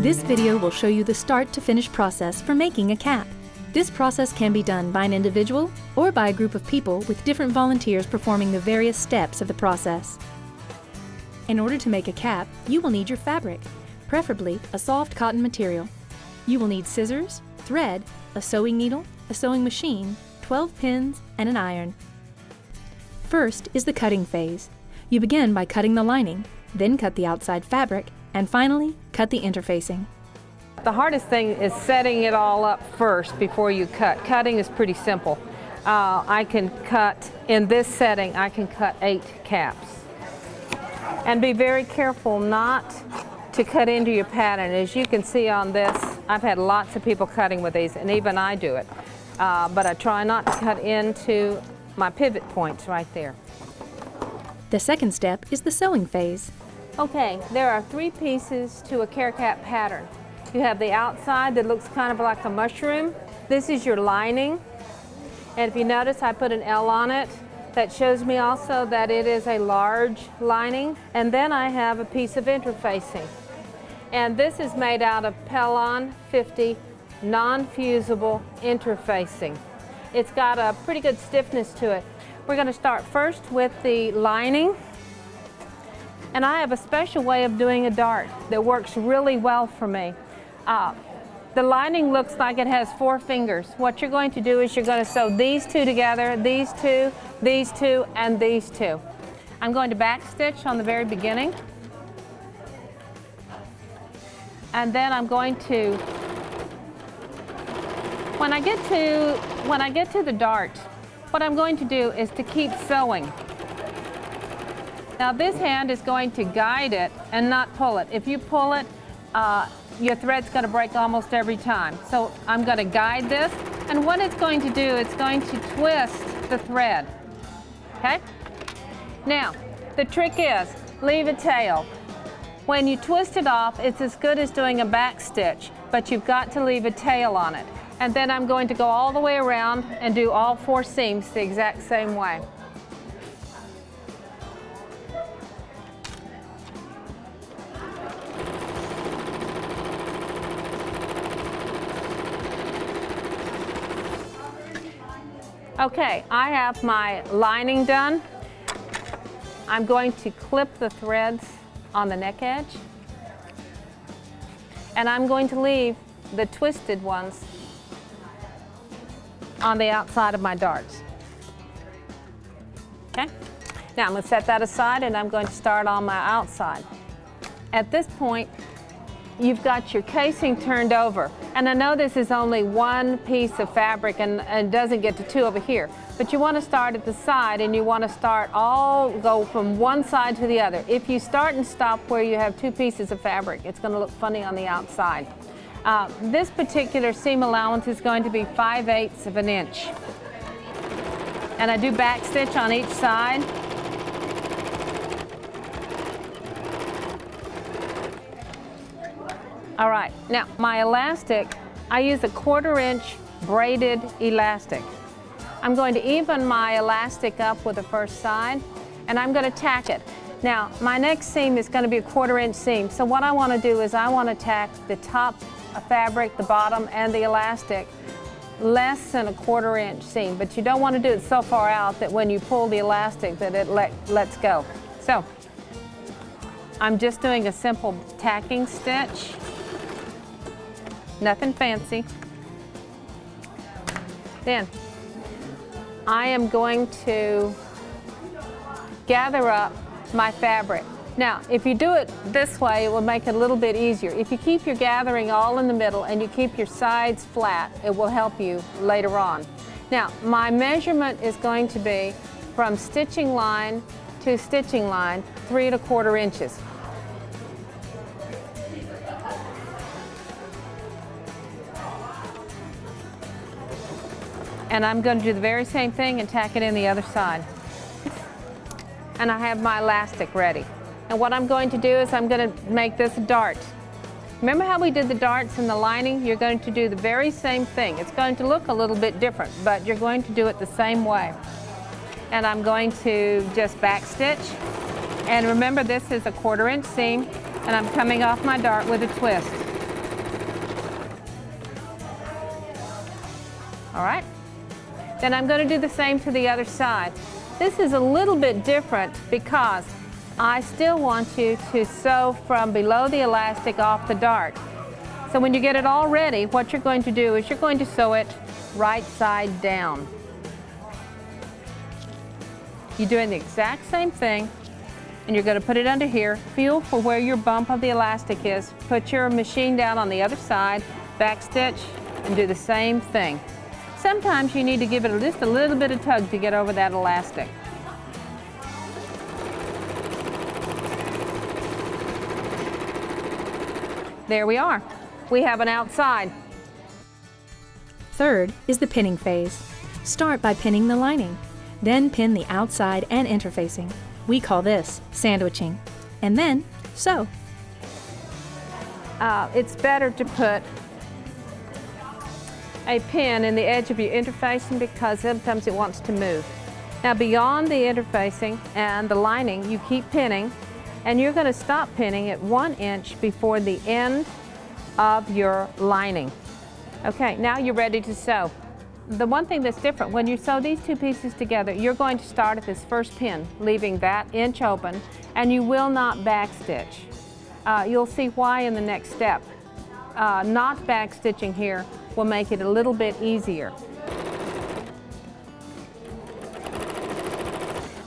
This video will show you the start to finish process for making a cap. This process can be done by an individual or by a group of people with different volunteers performing the various steps of the process. In order to make a cap, you will need your fabric, preferably a soft cotton material. You will need scissors, thread, a sewing needle, a sewing machine, 12 pins, and an iron. First is the cutting phase. You begin by cutting the lining, then cut the outside fabric, and finally, cut the interfacing. The hardest thing is setting it all up first before you cut. Cutting is pretty simple. I can cut, in this setting, I can cut 8 caps. And be very careful not to cut into your pattern. As you can see on this, I've had lots of people cutting with these, and even I do it. But I try not to cut into my pivot points right there. The second step is the sewing phase. Okay, there are 3 pieces to a care cap pattern. You have the outside that looks kind of like a mushroom. This is your lining. And if you notice, I put an L on it. That shows me also that it is a large lining. And then I have a piece of interfacing. And this is made out of Pellon 50 non-fusible interfacing. It's got a pretty good stiffness to it. We're going to start first with the lining. And I have a special way of doing a dart that works really well for me. The lining looks like it has 4 fingers. What you're going to do is you're going to sew these 2 together, these 2, and these 2. I'm going to backstitch on the very beginning. And then I'm going to, when I get to the dart, what I'm going to do is to keep sewing. Now this hand is going to guide it and not pull it. If you pull it, your thread's going to break almost every time. So I'm going to guide this, and what it's going to do, it's going to twist the thread. Okay? Now, the trick is, leave a tail. When you twist it off, it's as good as doing a back stitch, but you've got to leave a tail on it. And then I'm going to go all the way around and do all 4 seams the exact same way. Okay, I have my lining done. I'm going to clip the threads on the neck edge. And I'm going to leave the twisted ones on the outside of my darts. Okay? Now I'm going to set that aside, and I'm going to start on my outside. At this point, you've got your casing turned over. And I know this is only 1 piece of fabric and doesn't get to 2 over here, but you want to start at the side, and you want to go from one side to the other. If you start and stop where you have 2 pieces of fabric, it's going to look funny on the outside. This particular seam allowance is going to be 5/8 of an inch. And I do back stitch on each side. All right, now my elastic, I use a 1/4 inch braided elastic. I'm going to even my elastic up with the first side, and I'm going to tack it. Now, my next seam is going to be a 1/4 inch seam, so what I want to do is I want to tack the top fabric, the bottom, and the elastic less than a 1/4 inch seam, but you don't want to do it so far out that when you pull the elastic that it lets go. So, I'm just doing a simple tacking stitch. Nothing fancy. Then I am going to gather up my fabric. Now, if you do it this way, it will make it a little bit easier. If you keep your gathering all in the middle and you keep your sides flat, it will help you later on. Now, my measurement is going to be from stitching line to stitching line, 3 1/4 inches. And I'm going to do the very same thing and tack it in the other side. And I have my elastic ready. And what I'm going to do is I'm going to make this a dart. Remember how we did the darts and the lining? You're going to do the very same thing. It's going to look a little bit different, but you're going to do it the same way. And I'm going to just back stitch. And remember, this is a 1/4 inch seam, and I'm coming off my dart with a twist. all right? Then I'm going to do the same to the other side. This is a little bit different because I still want you to sew from below the elastic off the dart. So when you get it all ready, what you're going to do is you're going to sew it right side down. You're doing the exact same thing, and you're going to put it under here. Feel for where your bump of the elastic is. Put your machine down on the other side, backstitch, and do the same thing. Sometimes you need to give it just a little bit of tug to get over that elastic. There we are. We have an outside. Third is the pinning phase. Start by pinning the lining. Then pin the outside and interfacing. We call this sandwiching. And then sew. It's better to put a pin in the edge of your interfacing because sometimes it wants to move. Now beyond the interfacing and the lining, you keep pinning, and you're going to stop pinning at 1 inch before the end of your lining. Okay, now you're ready to sew. The one thing that's different, when you sew these two pieces together, you're going to start at this first pin, leaving that inch open, and you will not backstitch. You'll see why in the next step. Not backstitching here will make it a little bit easier.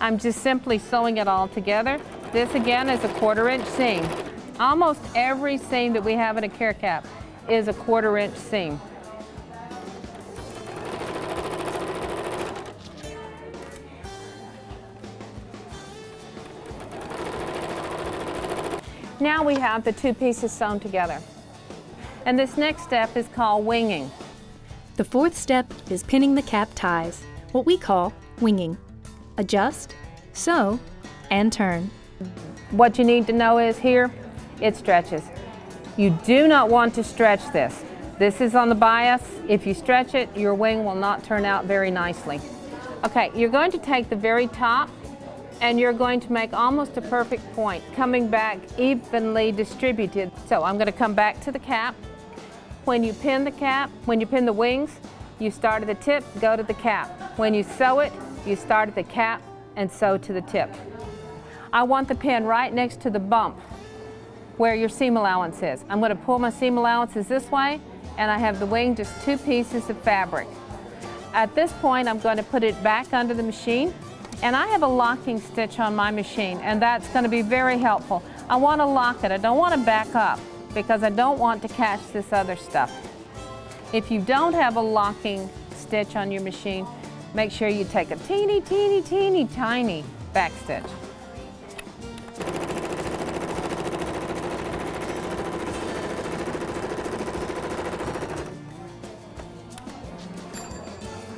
I'm just simply sewing it all together. This again is a 1/4 inch seam. Almost every seam that we have in a care cap is a 1/4 inch seam. Now we have the two pieces sewn together. And this next step is called winging. The fourth step is pinning the cap ties, what we call winging. Adjust, sew, and turn. What you need to know is here, it stretches. You do not want to stretch this. This is on the bias. If you stretch it, your wing will not turn out very nicely. Okay, you're going to take the very top and you're going to make almost a perfect point, coming back evenly distributed. So I'm going to come back to the cap. When you pin the cap, when you pin the wings, you start at the tip, go to the cap. When you sew it, you start at the cap and sew to the tip. I want the pin right next to the bump where your seam allowance is. I'm going to pull my seam allowances this way, and I have the wing just 2 pieces of fabric. At this point, I'm going to put it back under the machine, and I have a locking stitch on my machine, and that's going to be very helpful. I want to lock it. I don't want to back up because I don't want to catch this other stuff. If you don't have a locking stitch on your machine, make sure you take a teeny, teeny, teeny, tiny back stitch.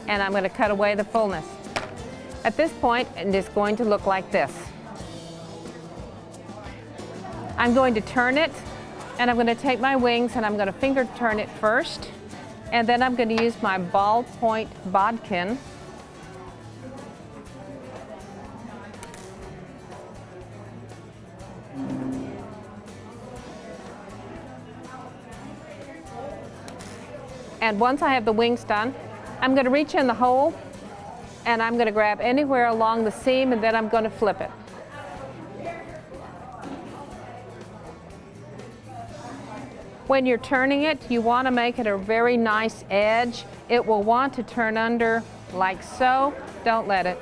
And I'm going to cut away the fullness. At this point, it's going to look like this. I'm going to turn it, and I'm going to take my wings and I'm going to finger turn it first, and then I'm going to use my ballpoint bodkin and once I have the wings done, I'm going to reach in the hole and I'm going to grab anywhere along the seam, and then I'm going to flip it. When you're turning it, you want to make it a very nice edge. It will want to turn under like so. Don't let it.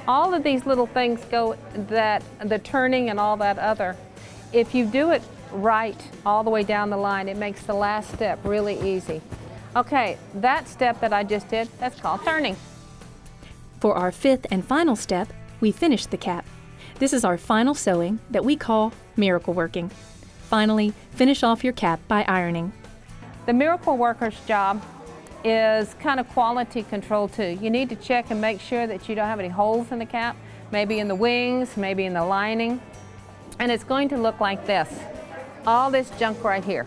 All of these little things go, that the turning and all that other. If you do it right all the way down the line, it makes the last step really easy. Okay, that step that I just did, that's called turning. For our fifth and final step, we finish the cap. This is our final sewing that we call miracle working. Finally, finish off your cap by ironing. The miracle worker's job is kind of quality control too. You need to check and make sure that you don't have any holes in the cap, maybe in the wings, maybe in the lining. And it's going to look like this. All this junk right here,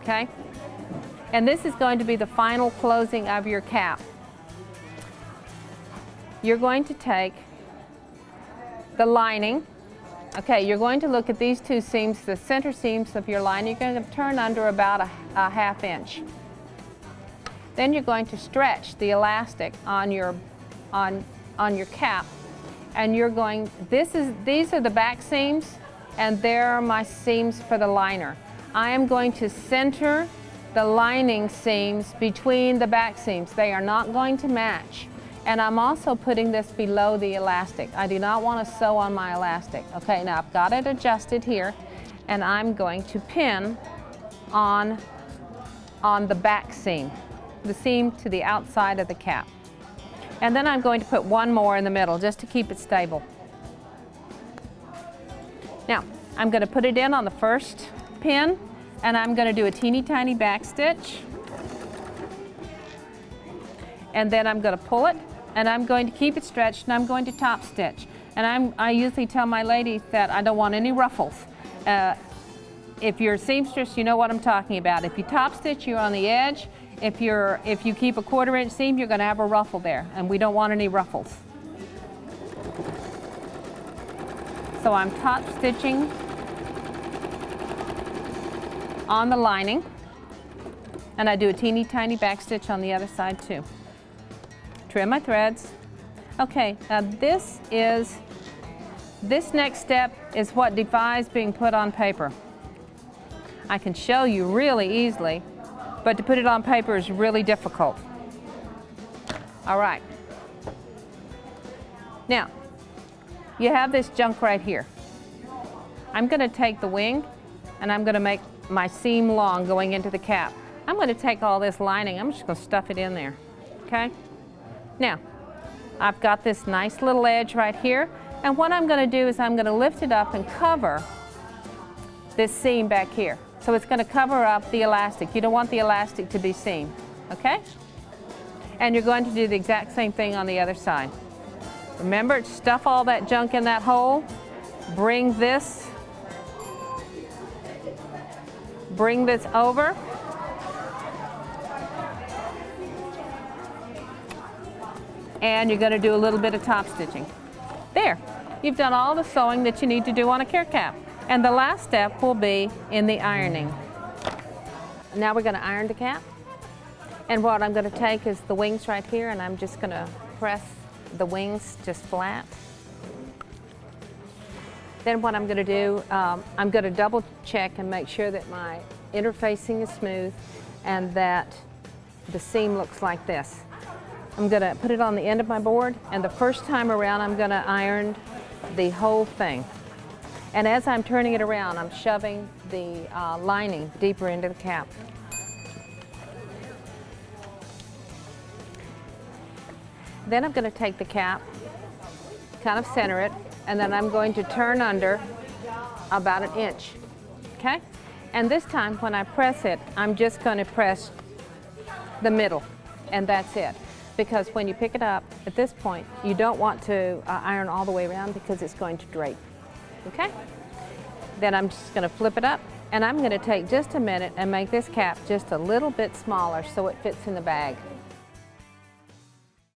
okay? And this is going to be the final closing of your cap. You're going to take the lining Okay, you're going to look at these two seams, the center seams of your line. You're going to turn under about a half inch. Then you're going to stretch the elastic on your cap, and you're going. These are the back seams, and there are my seams for the liner. I am going to center the lining seams between the back seams. They are not going to match. And I'm also putting this below the elastic. I do not want to sew on my elastic. Okay, now I've got it adjusted here, and I'm going to pin on the back seam, the seam to the outside of the cap. And then I'm going to put one more in the middle just to keep it stable. Now, I'm going to put it in on the first pin, and I'm going to do a teeny tiny back stitch. And then I'm going to pull it, and I'm going to keep it stretched, and I'm going to top stitch. And I usually tell my ladies that I don't want any ruffles. If you're a seamstress, you know what I'm talking about. If you top stitch, you're on the edge. If you keep a 1/4 inch seam, you're going to have a ruffle there, and we don't want any ruffles. So I'm top stitching on the lining, and I do a teeny tiny back stitch on the other side too. Trim my threads. Okay, now this next step is what defies being put on paper. I can show you really easily, but to put it on paper is really difficult. All right. Now, you have this junk right here. I'm going to take the wing, and I'm going to make my seam long going into the cap. I'm going to take all this lining, I'm just going to stuff it in there, okay? Now, I've got this nice little edge right here, and what I'm going to do is I'm going to lift it up and cover this seam back here. So it's going to cover up the elastic. You don't want the elastic to be seen, okay? And you're going to do the exact same thing on the other side. Remember, stuff all that junk in that hole, bring this over. And you're going to do a little bit of top stitching. There, you've done all the sewing that you need to do on a care cap. And the last step will be in the ironing. Now we're going to iron the cap. And what I'm going to take is the wings right here, and I'm just going to press the wings just flat. Then what I'm going to do, I'm going to double check and make sure that my interfacing is smooth and that the seam looks like this. I'm going to put it on the end of my board, and the first time around I'm going to iron the whole thing. And as I'm turning it around, I'm shoving the lining deeper into the cap. Then I'm going to take the cap, kind of center it, and then I'm going to turn under about 1 inch, okay? And this time when I press it, I'm just going to press the middle, and that's it. Because when you pick it up, at this point, you don't want to iron all the way around because it's going to drape, okay? Then I'm just going to flip it up, and I'm going to take just a minute and make this cap just a little bit smaller so it fits in the bag.